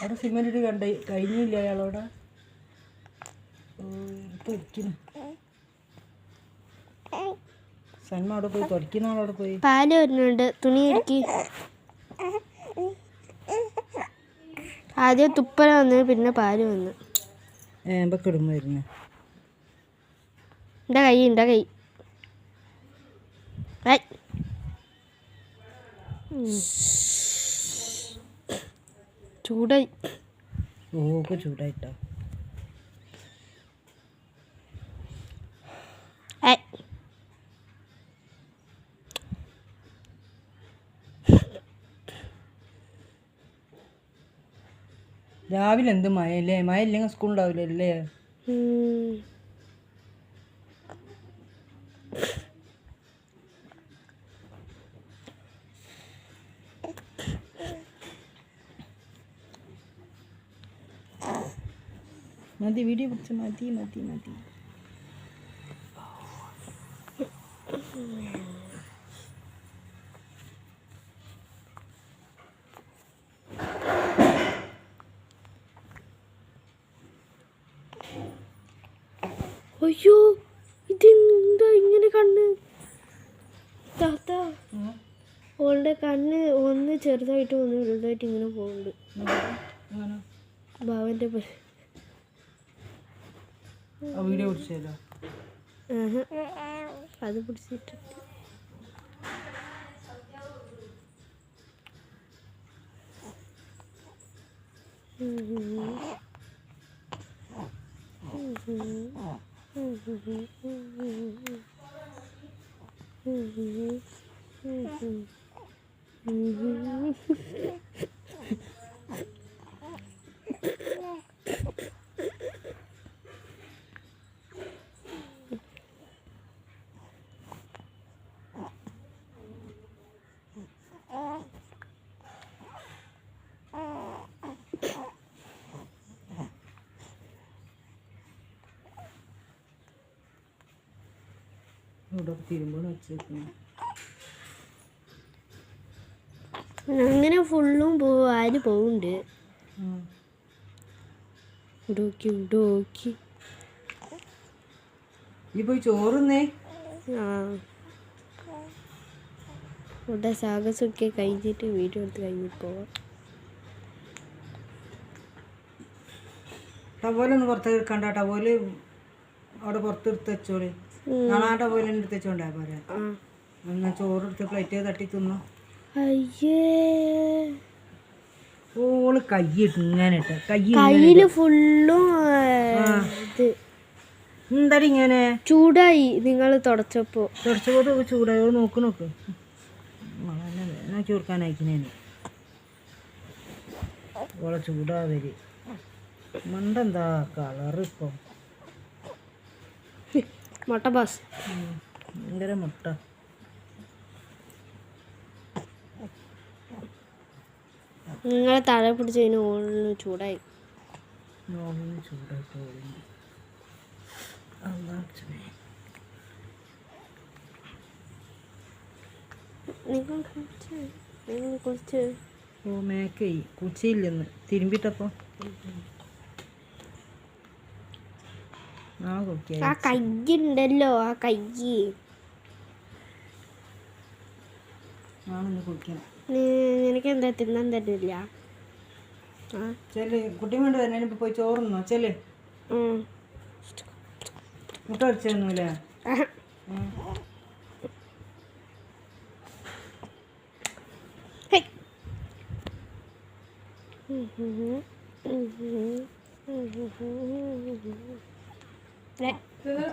അവിടെ സിമെന്റ് കണ്ട കഴിഞ്ഞില്ല അയാളോടെ സന്മ അവിടെ പോയി തുടക്കുന്ന ആളവിടെ പോയി പാല് വരുന്നുണ്ട്. തുണി ഇടുക്കി. ആദ്യം തുപ്പല വന്നു, പിന്നെ പാല് വന്നു. ഏമ്പക്കിടുമ്പോ വരുന്നു. എൻ്റെ കൈ ചൂടായി. ഓക്കെ ചൂടായിട്ടോ. രാവിലെ എന്ത് മഴയല്ലേ? മഴ ഇല്ലെങ്കിൽ സ്കൂൾ ഉണ്ടാവില്ലല്ലേ? മതി വീഡിയോ പിടിച്ച മതി. അയ്യോ, ഇതെന്താ ഇങ്ങനെ കണ്ണ്? താത്ത, ഓളുടെ കണ്ണ് ഒന്ന് ചെറുതായിട്ട് ഒന്ന് വലുതായിട്ട് ഇങ്ങനെ പോകുന്നുണ്ട്. ഭാവന്റെ വീഡിയോ പിടിച്ചല്ലോ. അത് പിടിച്ചിട്ട് അങ്ങനെ ഫുള്ളും ആര് പോകുന്നുണ്ട്. പോയി ചോറുന്നേ. ഇവിടെ സാഹസമൊക്കെ കഴിഞ്ഞിട്ട് വീഡിയോ എടുത്ത് കഴിഞ്ഞിട്ട് പോവാം. ടവലൊന്ന് പുറത്ത് എടുക്കണ്ട. ടവല് അവിടെ പുറത്തെടുത്ത് വെച്ചോളി. നാളെ ആ ടവല് എടുത്ത് വെച്ചോണ്ടാ പോരാ. എന്നാ ചോറെടുത്ത് പ്ലേറ്റ് തട്ടി തിന്നു. ഓള് കൈയിട്ട് ഇങ്ങനെ കയ്യില് ഫുള്ളും എന്തായാലും ഇങ്ങനെ ചൂടായി. നിങ്ങൾ തുടച്ചപ്പോ ചൂടായി. നോക്ക് നോക്കി കൊടുക്കാനയക്കുന്നേ. ഓളെ ചൂടാവര് മണ്ടെന്താ കളറ് ഇപ്പൊ മുട്ട ബാസ് ഭയങ്കര മുട്ട. നിങ്ങളെ തല പിടിച്ചതിന് ഓളിന് ചൂടായി. ഓ മേക്കേ കുച്ചിയില്ലെന്ന് തിരുമ്പിട്ടപ്പോ ആ കയ്യുണ്ടല്ലോ, ആ കയ്യ് നിനക്ക് എന്താ തിന്നാൻ തരുന്നില്ല? ചെല് കുട്ടി കൊണ്ട് തന്നെ പോയി ചോറുന്നോ? ചെല് മുട്ട അടിച്ചൊന്നുമില്ല.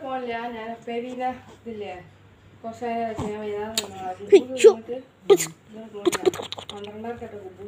പോണില്ല. ഞാൻ പെരിയില ഇതില്ലേ കുറച്ച് ചെയ്യാൻ വയ്യാതെ 12